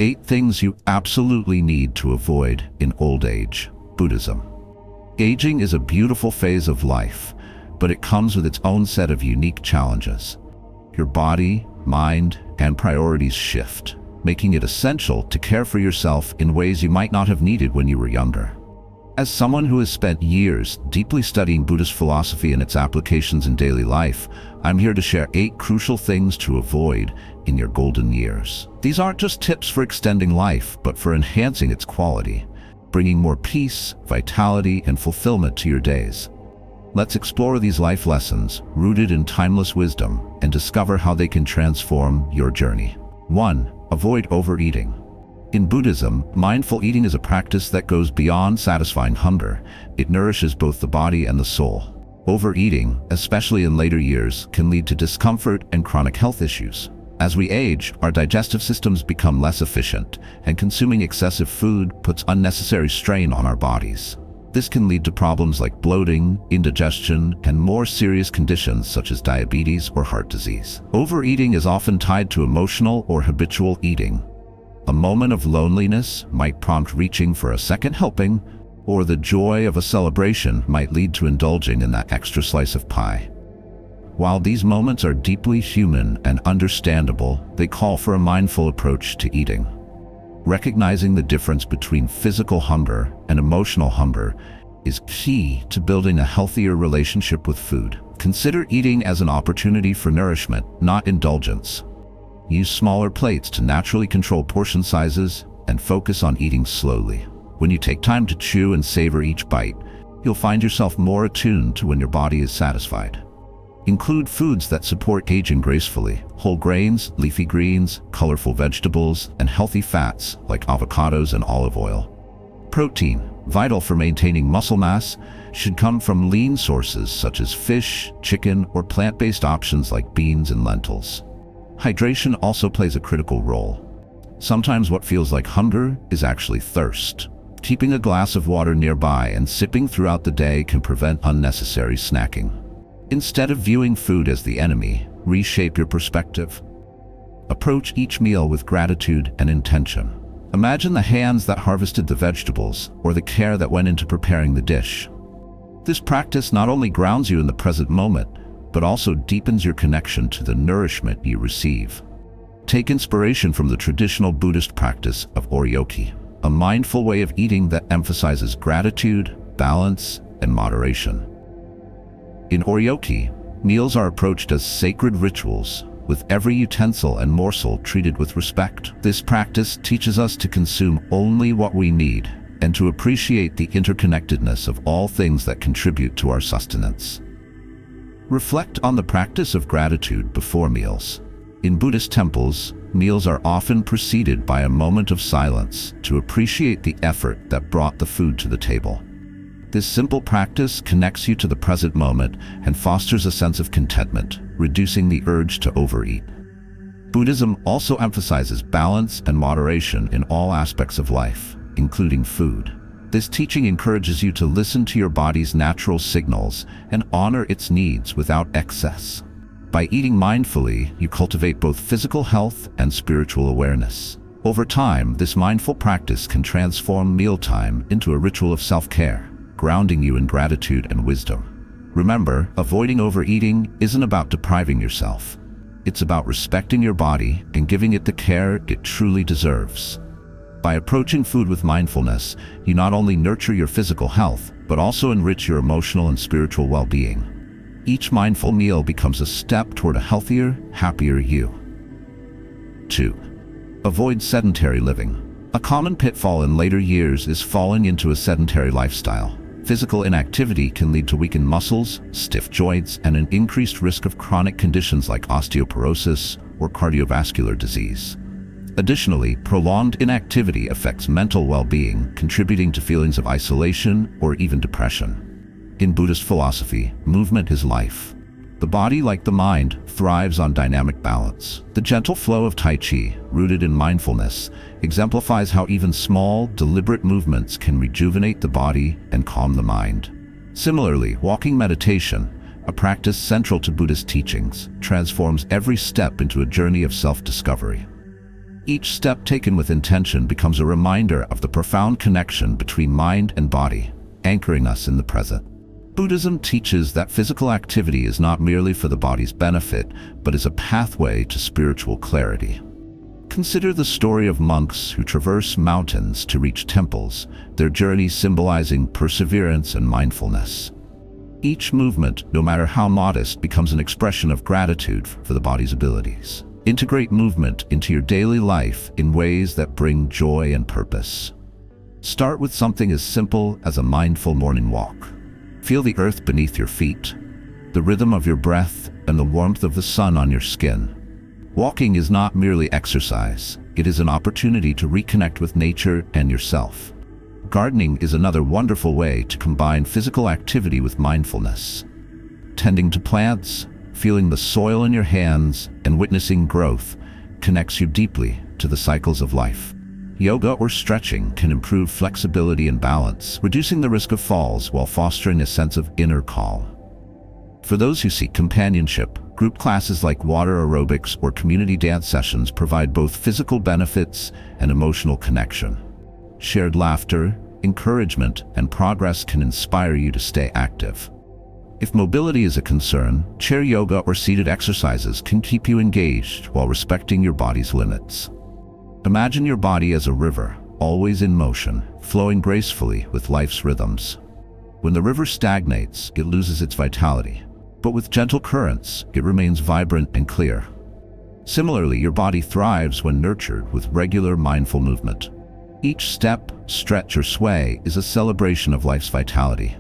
8 things you absolutely need to avoid in old age. Buddhism. Aging is a beautiful phase of life, but it comes with its own set of unique challenges. Your body, mind, and priorities shift, making it essential to care for yourself in ways you might not have needed when you were younger. As someone who has spent years deeply studying Buddhist philosophy and its applications in daily life, I'm here to share 8 crucial things to avoid in your golden years. These aren't just tips for extending life, but for enhancing its quality, bringing more peace, vitality, and fulfillment to your days. Let's explore these life lessons rooted in timeless wisdom and discover how they can transform your journey. 1. Avoid overeating. In Buddhism, mindful eating is a practice that goes beyond satisfying hunger. It nourishes both the body and the soul. Overeating, especially in later years, can lead to discomfort and chronic health issues. As we age, our digestive systems become less efficient, and consuming excessive food puts unnecessary strain on our bodies. This can lead to problems like bloating, indigestion, and more serious conditions such as diabetes or heart disease. Overeating is often tied to emotional or habitual eating. A moment of loneliness might prompt reaching for a second helping, or the joy of a celebration might lead to indulging in that extra slice of pie. While these moments are deeply human and understandable, they call for a mindful approach to eating. Recognizing the difference between physical hunger and emotional hunger is key to building a healthier relationship with food. Consider eating as an opportunity for nourishment, not indulgence. Use smaller plates to naturally control portion sizes and focus on eating slowly. When you take time to chew and savor each bite, you'll find yourself more attuned to when your body is satisfied. Include foods that support aging gracefully: whole grains, leafy greens, colorful vegetables, and healthy fats like avocados and olive oil. Protein, vital for maintaining muscle mass, should come from lean sources such as fish, chicken, or plant-based options like beans and lentils. Hydration also plays a critical role. Sometimes what feels like hunger is actually thirst. Keeping a glass of water nearby and sipping throughout the day can prevent unnecessary snacking. Instead of viewing food as the enemy, reshape your perspective. Approach each meal with gratitude and intention. Imagine the hands that harvested the vegetables or the care that went into preparing the dish. This practice not only grounds you in the present moment, but also deepens your connection to the nourishment you receive. Take inspiration from the traditional Buddhist practice of oryoki, a mindful way of eating that emphasizes gratitude, balance, and moderation. In oryoki, meals are approached as sacred rituals, with every utensil and morsel treated with respect. This practice teaches us to consume only what we need and to appreciate the interconnectedness of all things that contribute to our sustenance. Reflect on the practice of gratitude before meals. In Buddhist temples, meals are often preceded by a moment of silence to appreciate the effort that brought the food to the table. This simple practice connects you to the present moment and fosters a sense of contentment, reducing the urge to overeat. Buddhism also emphasizes balance and moderation in all aspects of life, including food. This teaching encourages you to listen to your body's natural signals and honor its needs without excess. By eating mindfully, you cultivate both physical health and spiritual awareness. Over time, this mindful practice can transform mealtime into a ritual of self-care, grounding you in gratitude and wisdom. Remember, avoiding overeating isn't about depriving yourself. It's about respecting your body and giving it the care it truly deserves. By approaching food with mindfulness, you not only nurture your physical health, but also enrich your emotional and spiritual well-being. Each mindful meal becomes a step toward a healthier, happier you. 2. Avoid sedentary living. A common pitfall in later years is falling into a sedentary lifestyle. Physical inactivity can lead to weakened muscles, stiff joints, and an increased risk of chronic conditions like osteoporosis or cardiovascular disease. Additionally, prolonged inactivity affects mental well-being, contributing to feelings of isolation or even depression. In Buddhist philosophy, movement is life. The body, like the mind, thrives on dynamic balance. The gentle flow of Tai Chi, rooted in mindfulness, exemplifies how even small, deliberate movements can rejuvenate the body and calm the mind. Similarly, walking meditation, a practice central to Buddhist teachings, transforms every step into a journey of self-discovery. Each step taken with intention becomes a reminder of the profound connection between mind and body, anchoring us in the present. Buddhism teaches that physical activity is not merely for the body's benefit, but is a pathway to spiritual clarity. Consider the story of monks who traverse mountains to reach temples, their journey symbolizing perseverance and mindfulness. Each movement, no matter how modest, becomes an expression of gratitude for the body's abilities. Integrate movement into your daily life in ways that bring joy and purpose. Start with something as simple as a mindful morning walk. Feel the earth beneath your feet, the rhythm of your breath, and the warmth of the sun on your skin. Walking is not merely exercise, it is an opportunity to reconnect with nature and yourself. Gardening is another wonderful way to combine physical activity with mindfulness. Tending to plants, feeling the soil in your hands, and witnessing growth connects you deeply to the cycles of life. Yoga or stretching can improve flexibility and balance, reducing the risk of falls while fostering a sense of inner calm. For those who seek companionship, group classes like water aerobics or community dance sessions provide both physical benefits and emotional connection. Shared laughter, encouragement, and progress can inspire you to stay active. If mobility is a concern, chair yoga or seated exercises can keep you engaged while respecting your body's limits. Imagine your body as a river, always in motion, flowing gracefully with life's rhythms. When the river stagnates, it loses its vitality, but with gentle currents, it remains vibrant and clear. Similarly, your body thrives when nurtured with regular mindful movement. Each step, stretch, or sway is a celebration of life's vitality.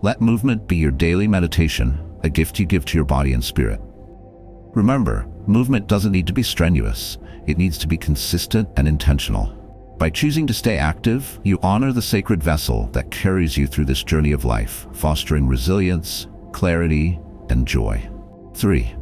Let movement be your daily meditation, a gift you give to your body and spirit. Remember, movement doesn't need to be strenuous. It needs to be consistent and intentional. By choosing to stay active, you honor the sacred vessel that carries you through this journey of life, fostering resilience, clarity, and joy. 3.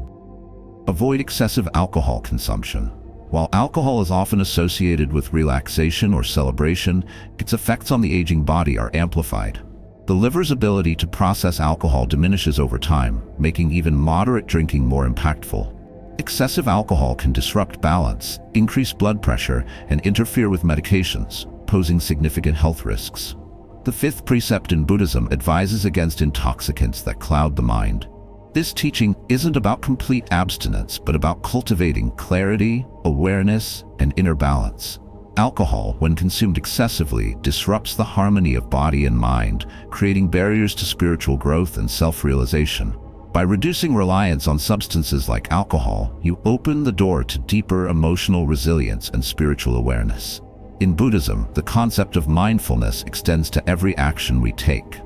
Avoid excessive alcohol consumption. While alcohol is often associated with relaxation or celebration, its effects on the aging body are amplified. The liver's ability to process alcohol diminishes over time, making even moderate drinking more impactful. Excessive alcohol can disrupt balance, increase blood pressure, and interfere with medications, posing significant health risks. The 5th precept in Buddhism advises against intoxicants that cloud the mind. This teaching isn't about complete abstinence, but about cultivating clarity, awareness, and inner balance. Alcohol, when consumed excessively, disrupts the harmony of body and mind, creating barriers to spiritual growth and self-realization. By reducing reliance on substances like alcohol, you open the door to deeper emotional resilience and spiritual awareness. In Buddhism, the concept of mindfulness extends to every action we take.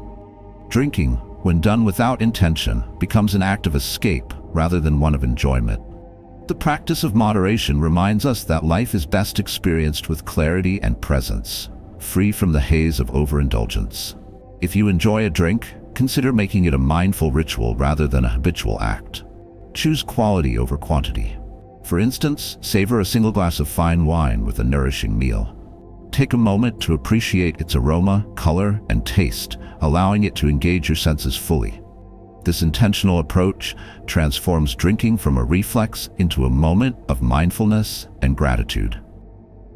Drinking, when done without intention, becomes an act of escape rather than one of enjoyment. The practice of moderation reminds us that life is best experienced with clarity and presence, free from the haze of overindulgence. If you enjoy a drink, consider making it a mindful ritual rather than a habitual act. Choose quality over quantity. For instance, savor a single glass of fine wine with a nourishing meal. Take a moment to appreciate its aroma, color, and taste, allowing it to engage your senses fully. This intentional approach transforms drinking from a reflex into a moment of mindfulness and gratitude.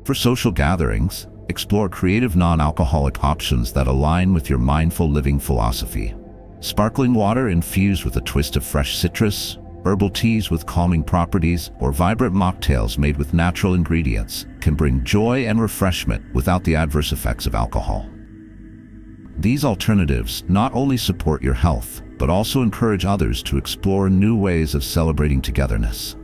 For social gatherings, explore creative non-alcoholic options that align with your mindful living philosophy. Sparkling water infused with a twist of fresh citrus, herbal teas with calming properties, or vibrant mocktails made with natural ingredients can bring joy and refreshment without the adverse effects of alcohol. These alternatives not only support your health, but also encourage others to explore new ways of celebrating togetherness.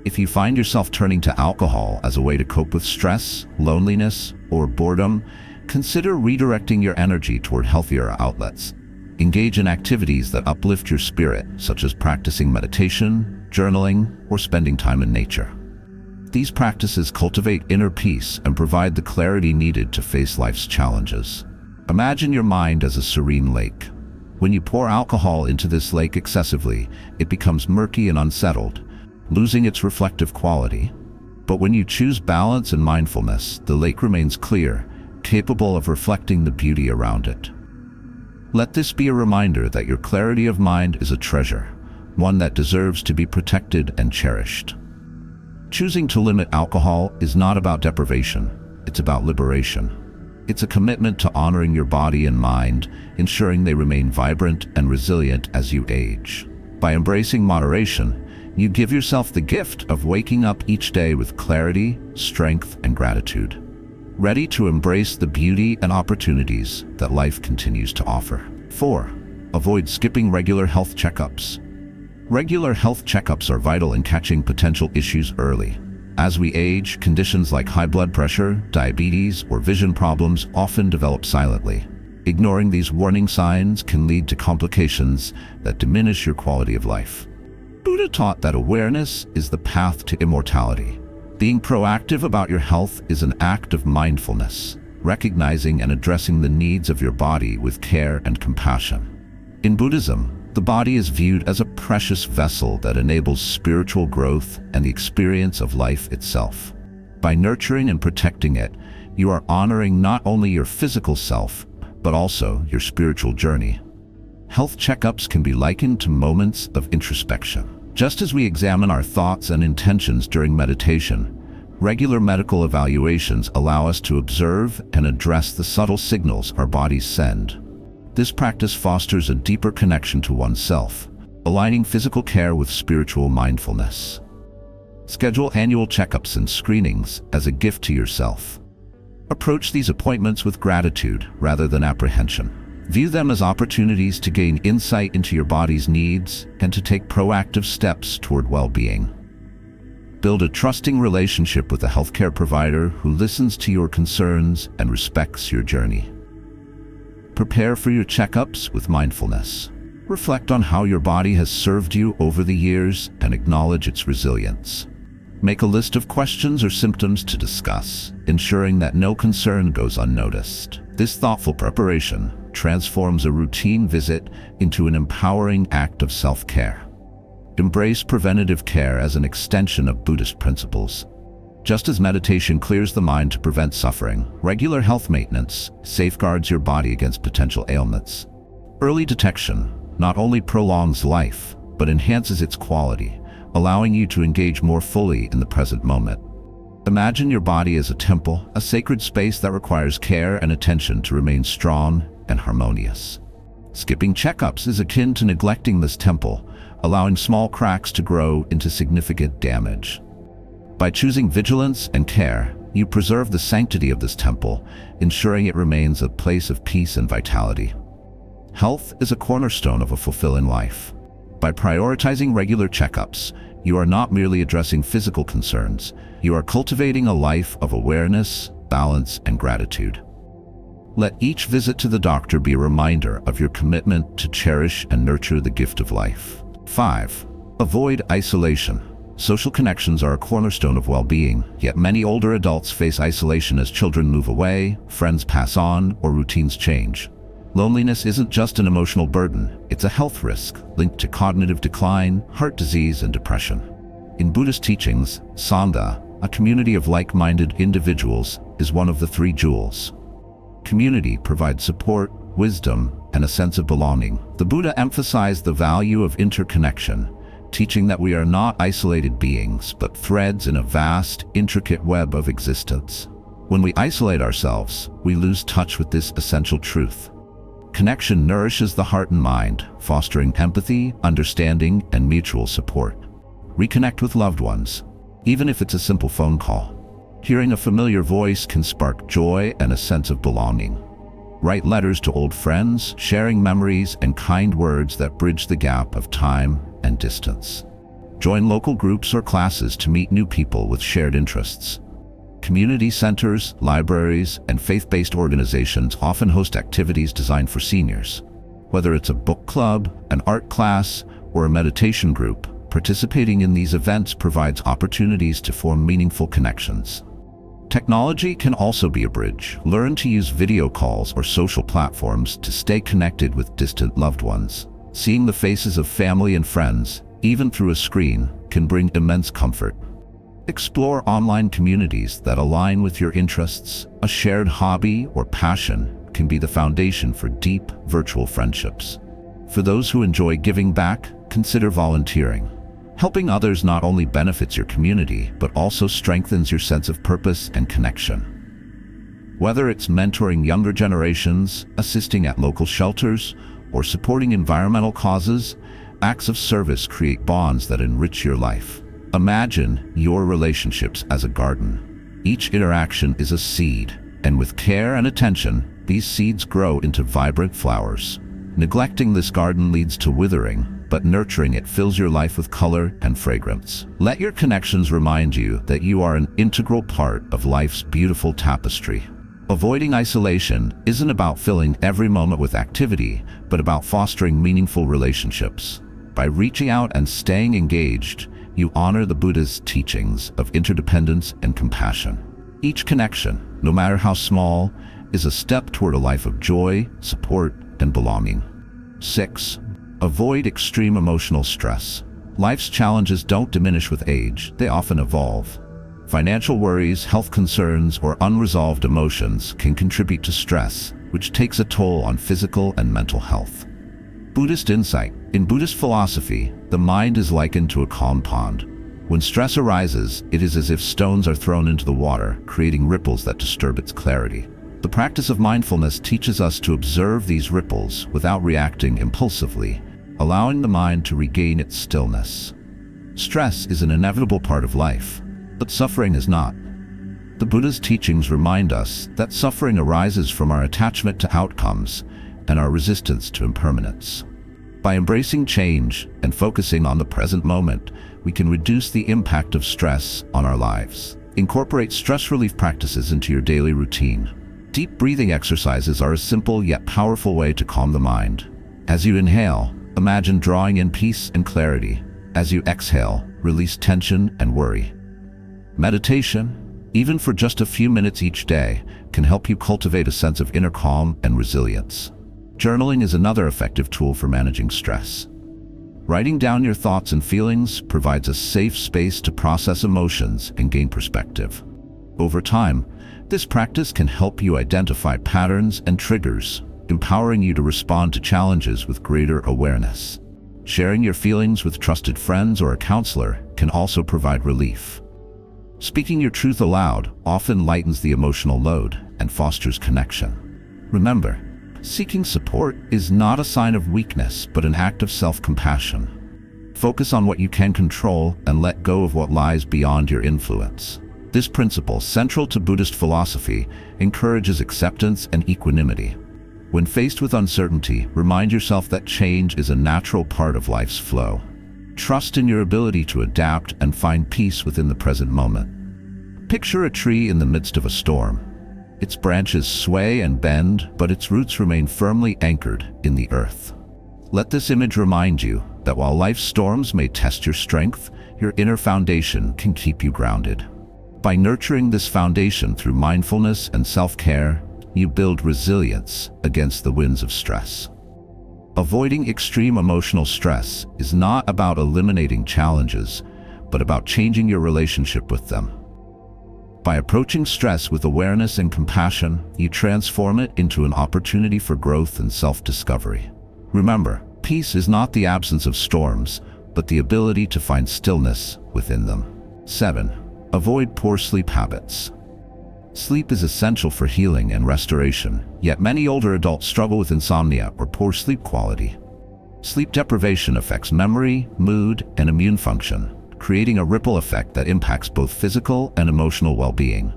If you find yourself turning to alcohol as a way to cope with stress, loneliness, or boredom, consider redirecting your energy toward healthier outlets. Engage in activities that uplift your spirit, such as practicing meditation, journaling, or spending time in nature. These practices cultivate inner peace and provide the clarity needed to face life's challenges. Imagine your mind as a serene lake. When you pour alcohol into this lake excessively, it becomes murky and unsettled, losing its reflective quality. But when you choose balance and mindfulness, the lake remains clear, capable of reflecting the beauty around it. Let this be a reminder that your clarity of mind is a treasure, one that deserves to be protected and cherished. Choosing to limit alcohol is not about deprivation, it's about liberation. It's a commitment to honoring your body and mind, ensuring they remain vibrant and resilient as you age. By embracing moderation, you give yourself the gift of waking up each day with clarity, strength, and gratitude, ready to embrace the beauty and opportunities that life continues to offer. 4. Avoid skipping regular health checkups. Regular health checkups are vital in catching potential issues early. As we age, conditions like high blood pressure, diabetes, or vision problems often develop silently. Ignoring these warning signs can lead to complications that diminish your quality of life. Buddha taught that awareness is the path to immortality. Being proactive about your health is an act of mindfulness, recognizing and addressing the needs of your body with care and compassion. In Buddhism, the body is viewed as a precious vessel that enables spiritual growth and the experience of life itself. By nurturing and protecting it, you are honoring not only your physical self, but also your spiritual journey. Health checkups can be likened to moments of introspection. Just as we examine our thoughts and intentions during meditation, regular medical evaluations allow us to observe and address the subtle signals our bodies send. This practice fosters a deeper connection to oneself, aligning physical care with spiritual mindfulness. Schedule annual checkups and screenings as a gift to yourself. Approach these appointments with gratitude rather than apprehension. View them as opportunities to gain insight into your body's needs and to take proactive steps toward well-being. Build a trusting relationship with a healthcare provider who listens to your concerns and respects your journey. Prepare for your checkups with mindfulness. Reflect on how your body has served you over the years and acknowledge its resilience. Make a list of questions or symptoms to discuss, ensuring that no concern goes unnoticed. This thoughtful preparation transforms a routine visit into an empowering act of self-care. Embrace preventative care as an extension of Buddhist principles. Just as meditation clears the mind to prevent suffering, regular health maintenance safeguards your body against potential ailments. Early detection not only prolongs life, but enhances its quality, allowing you to engage more fully in the present moment. Imagine your body as a temple, a sacred space that requires care and attention to remain strong and harmonious. Skipping checkups is akin to neglecting this temple, allowing small cracks to grow into significant damage. By choosing vigilance and care, you preserve the sanctity of this temple, ensuring it remains a place of peace and vitality. Health is a cornerstone of a fulfilling life. By prioritizing regular checkups, you are not merely addressing physical concerns, you are cultivating a life of awareness, balance, and gratitude. Let each visit to the doctor be a reminder of your commitment to cherish and nurture the gift of life. 5. Avoid isolation. Social connections are a cornerstone of well-being, yet many older adults face isolation as children move away, friends pass on, or routines change. Loneliness isn't just an emotional burden, it's a health risk linked to cognitive decline, heart disease, and depression. In Buddhist teachings, Sangha, a community of like-minded individuals, is one of the three jewels. Community provides support, wisdom, and a sense of belonging. The Buddha emphasized the value of interconnection, teaching that we are not isolated beings, but threads in a vast, intricate web of existence. When we isolate ourselves, we lose touch with this essential truth. Connection nourishes the heart and mind, fostering empathy, understanding, and mutual support. Reconnect with loved ones, even if it's a simple phone call. Hearing a familiar voice can spark joy and a sense of belonging. Write letters to old friends, sharing memories and kind words that bridge the gap of time and distance. Join local groups or classes to meet new people with shared interests. Community centers, libraries, and faith-based organizations often host activities designed for seniors. Whether it's a book club, an art class, or a meditation group, participating in these events provides opportunities to form meaningful connections. Technology can also be a bridge. Learn to use video calls or social platforms to stay connected with distant loved ones. Seeing the faces of family and friends, even through a screen, can bring immense comfort. Explore online communities that align with your interests. A shared hobby or passion can be the foundation for deep virtual friendships. For those who enjoy giving back, consider volunteering. Helping others not only benefits your community, but also strengthens your sense of purpose and connection. Whether it's mentoring younger generations, assisting at local shelters, or supporting environmental causes, acts of service create bonds that enrich your life. Imagine your relationships as a garden. Each interaction is a seed, and with care and attention, these seeds grow into vibrant flowers. Neglecting this garden leads to withering, but nurturing it fills your life with color and fragrance. Let your connections remind you that you are an integral part of life's beautiful tapestry. Avoiding isolation isn't about filling every moment with activity, but about fostering meaningful relationships. By reaching out and staying engaged, you honor the Buddha's teachings of interdependence and compassion. Each connection, no matter how small, is a step toward a life of joy, support, and belonging. 6. Avoid extreme emotional stress. Life's challenges don't diminish with age, they often evolve. Financial worries, health concerns, or unresolved emotions can contribute to stress, which takes a toll on physical and mental health. Buddhist insight. In Buddhist philosophy, the mind is likened to a calm pond. When stress arises, it is as if stones are thrown into the water, creating ripples that disturb its clarity. The practice of mindfulness teaches us to observe these ripples without reacting impulsively, allowing the mind to regain its stillness. Stress is an inevitable part of life, but suffering is not. The Buddha's teachings remind us that suffering arises from our attachment to outcomes and our resistance to impermanence. By embracing change and focusing on the present moment, we can reduce the impact of stress on our lives. Incorporate stress relief practices into your daily routine. Deep breathing exercises are a simple yet powerful way to calm the mind. As you inhale, imagine drawing in peace and clarity. As you exhale, release tension and worry. Meditation, even for just a few minutes each day, can help you cultivate a sense of inner calm and resilience. Journaling is another effective tool for managing stress. Writing down your thoughts and feelings provides a safe space to process emotions and gain perspective. Over time, this practice can help you identify patterns and triggers, empowering you to respond to challenges with greater awareness. Sharing your feelings with trusted friends or a counselor can also provide relief. Speaking your truth aloud often lightens the emotional load and fosters connection. Remember, seeking support is not a sign of weakness, but an act of self-compassion. Focus on what you can control and let go of what lies beyond your influence. This principle, central to Buddhist philosophy, encourages acceptance and equanimity. When faced with uncertainty, remind yourself that change is a natural part of life's flow. Trust in your ability to adapt and find peace within the present moment. Picture a tree in the midst of a storm. Its branches sway and bend, but its roots remain firmly anchored in the earth. Let this image remind you that while life's storms may test your strength, your inner foundation can keep you grounded. By nurturing this foundation through mindfulness and self-care, you build resilience against the winds of stress. Avoiding extreme emotional stress is not about eliminating challenges, but about changing your relationship with them. By approaching stress with awareness and compassion, you transform it into an opportunity for growth and self-discovery. Remember, peace is not the absence of storms, but the ability to find stillness within them. 7. Avoid poor sleep habits. Sleep is essential for healing and restoration, yet many older adults struggle with insomnia or poor sleep quality. Sleep deprivation affects memory, mood, and immune function, creating a ripple effect that impacts both physical and emotional well-being.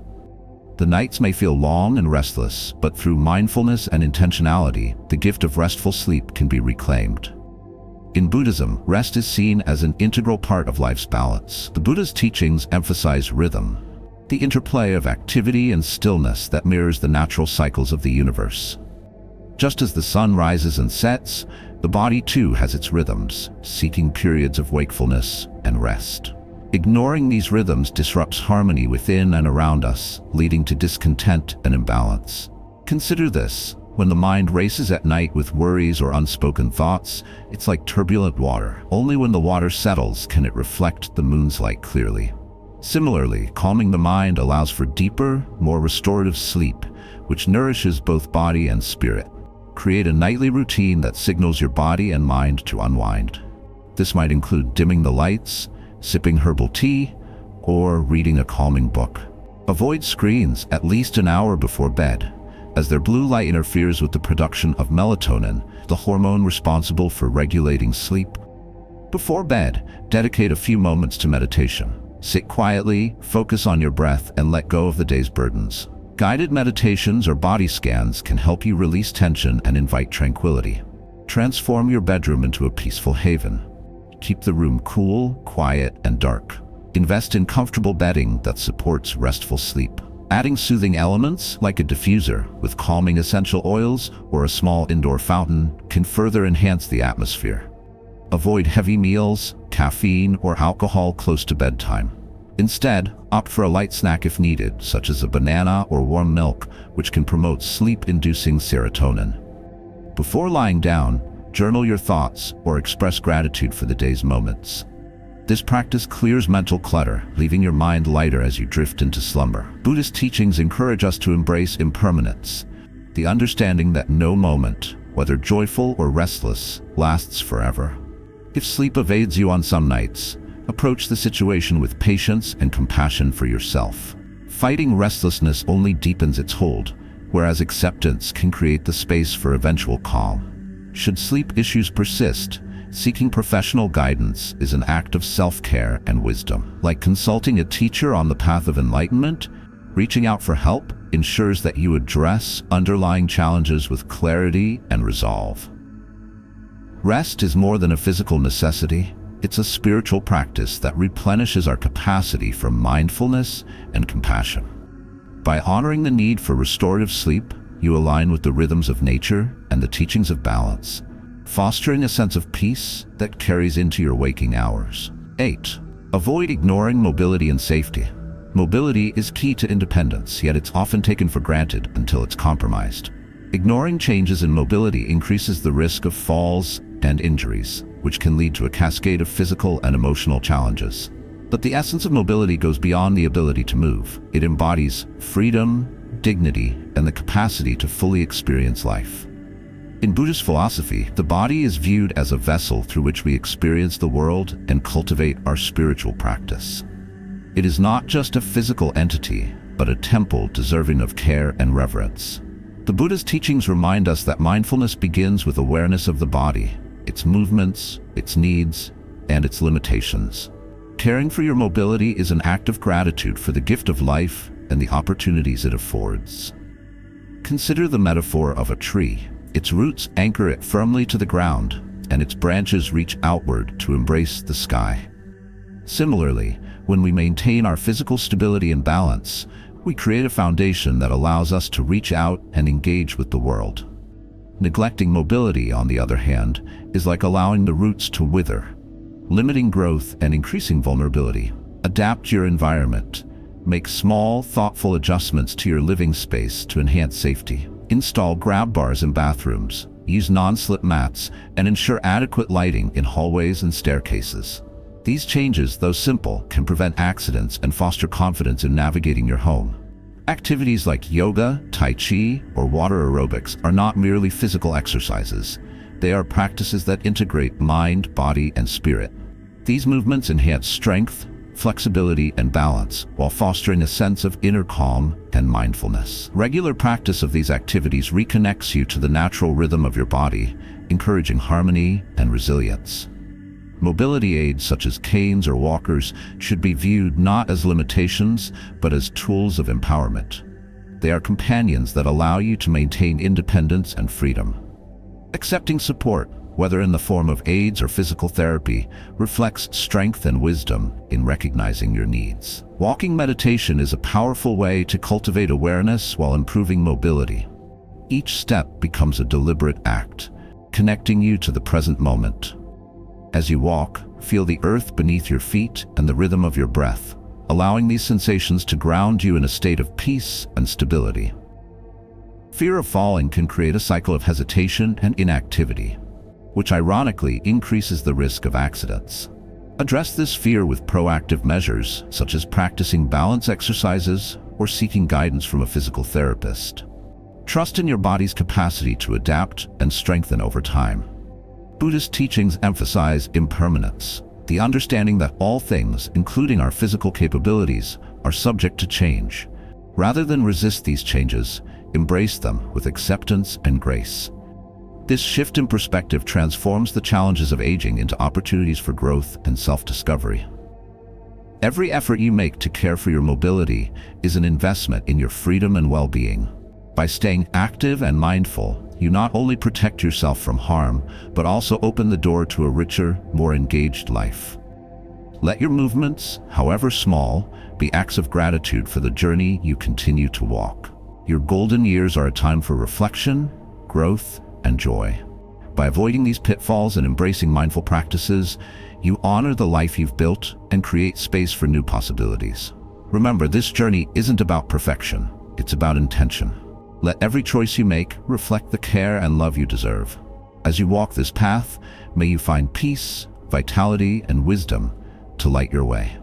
The nights may feel long and restless, but through mindfulness and intentionality, the gift of restful sleep can be reclaimed. In Buddhism, rest is seen as an integral part of life's balance. The Buddha's teachings emphasize rhythm, the interplay of activity and stillness that mirrors the natural cycles of the universe. Just as the sun rises and sets, the body too has its rhythms, seeking periods of wakefulness and rest. Ignoring these rhythms disrupts harmony within and around us, leading to discontent and imbalance. Consider this: when the mind races at night with worries or unspoken thoughts, it's like turbulent water. Only when the water settles can it reflect the moon's light clearly. Similarly, calming the mind allows for deeper, more restorative sleep, which nourishes both body and spirit. Create a nightly routine that signals your body and mind to unwind. This might include dimming the lights, sipping herbal tea, or reading a calming book. Avoid screens at least an hour before bed, as their blue light interferes with the production of melatonin, the hormone responsible for regulating sleep. Before bed, dedicate a few moments to meditation. Sit quietly, focus on your breath, and let go of the day's burdens. Guided meditations or body scans can help you release tension and invite tranquility. Transform your bedroom into a peaceful haven. Keep the room cool, quiet, and dark. Invest in comfortable bedding that supports restful sleep. Adding soothing elements like a diffuser with calming essential oils or a small indoor fountain can further enhance the atmosphere. Avoid heavy meals, caffeine, or alcohol close to bedtime. Instead, opt for a light snack if needed, such as a banana or warm milk, which can promote sleep-inducing serotonin. Before lying down, journal your thoughts or express gratitude for the day's moments. This practice clears mental clutter, leaving your mind lighter as you drift into slumber. Buddhist teachings encourage us to embrace impermanence, the understanding that no moment, whether joyful or restless, lasts forever. If sleep evades you on some nights, approach the situation with patience and compassion for yourself. Fighting restlessness only deepens its hold, whereas acceptance can create the space for eventual calm. Should sleep issues persist, seeking professional guidance is an act of self-care and wisdom. Like consulting a teacher on the path of enlightenment, reaching out for help ensures that you address underlying challenges with clarity and resolve. Rest is more than a physical necessity. It's a spiritual practice that replenishes our capacity for mindfulness and compassion. By honoring the need for restorative sleep, you align with the rhythms of nature and the teachings of balance, fostering a sense of peace that carries into your waking hours. 8. Avoid ignoring mobility and safety. Mobility is key to independence, yet it's often taken for granted until it's compromised. Ignoring changes in mobility increases the risk of falls and injuries, which can lead to a cascade of physical and emotional challenges. But the essence of mobility goes beyond the ability to move. It embodies freedom, dignity, and the capacity to fully experience life. In Buddhist philosophy, the body is viewed as a vessel through which we experience the world and cultivate our spiritual practice. It is not just a physical entity, but a temple deserving of care and reverence. The Buddha's teachings remind us that mindfulness begins with awareness of the body, its movements, its needs, and its limitations. Caring for your mobility is an act of gratitude for the gift of life and the opportunities it affords. Consider the metaphor of a tree. Its roots anchor it firmly to the ground, and its branches reach outward to embrace the sky. Similarly, when we maintain our physical stability and balance, we create a foundation that allows us to reach out and engage with the world. Neglecting mobility, on the other hand, is like allowing the roots to wither, limiting growth and increasing vulnerability. Adapt your environment. Make small, thoughtful adjustments to your living space to enhance safety. Install grab bars in bathrooms, use non-slip mats, and ensure adequate lighting in hallways and staircases. These changes, though simple, can prevent accidents and foster confidence in navigating your home. Activities like yoga, tai chi, or water aerobics are not merely physical exercises. They are practices that integrate mind, body, and spirit. These movements enhance strength, flexibility, and balance, while fostering a sense of inner calm and mindfulness. Regular practice of these activities reconnects you to the natural rhythm of your body, encouraging harmony and resilience. Mobility aids such as canes or walkers should be viewed not as limitations, but as tools of empowerment. They are companions that allow you to maintain independence and freedom. Accepting support, whether in the form of aids or physical therapy, reflects strength and wisdom in recognizing your needs. Walking meditation is a powerful way to cultivate awareness while improving mobility. Each step becomes a deliberate act, connecting you to the present moment. As you walk, feel the earth beneath your feet and the rhythm of your breath, allowing these sensations to ground you in a state of peace and stability. Fear of falling can create a cycle of hesitation and inactivity, which ironically increases the risk of accidents. Address this fear with proactive measures, such as practicing balance exercises or seeking guidance from a physical therapist. Trust in your body's capacity to adapt and strengthen over time. Buddhist teachings emphasize impermanence, The understanding that all things, including our physical capabilities, are subject to change. Rather than resist these changes, embrace them with acceptance and grace. This shift in perspective transforms the challenges of aging into opportunities for growth and self-discovery. Every effort you make to care for your mobility is an investment in your freedom and well-being. By staying active and mindful, you not only protect yourself from harm, but also open the door to a richer, more engaged life. Let your movements, however small, be acts of gratitude for the journey you continue to walk. Your golden years are a time for reflection, growth, and joy. By avoiding these pitfalls and embracing mindful practices, you honor the life you've built and create space for new possibilities. Remember, this journey isn't about perfection, it's about intention. Let every choice you make reflect the care and love you deserve. As you walk this path, may you find peace, vitality, and wisdom to light your way.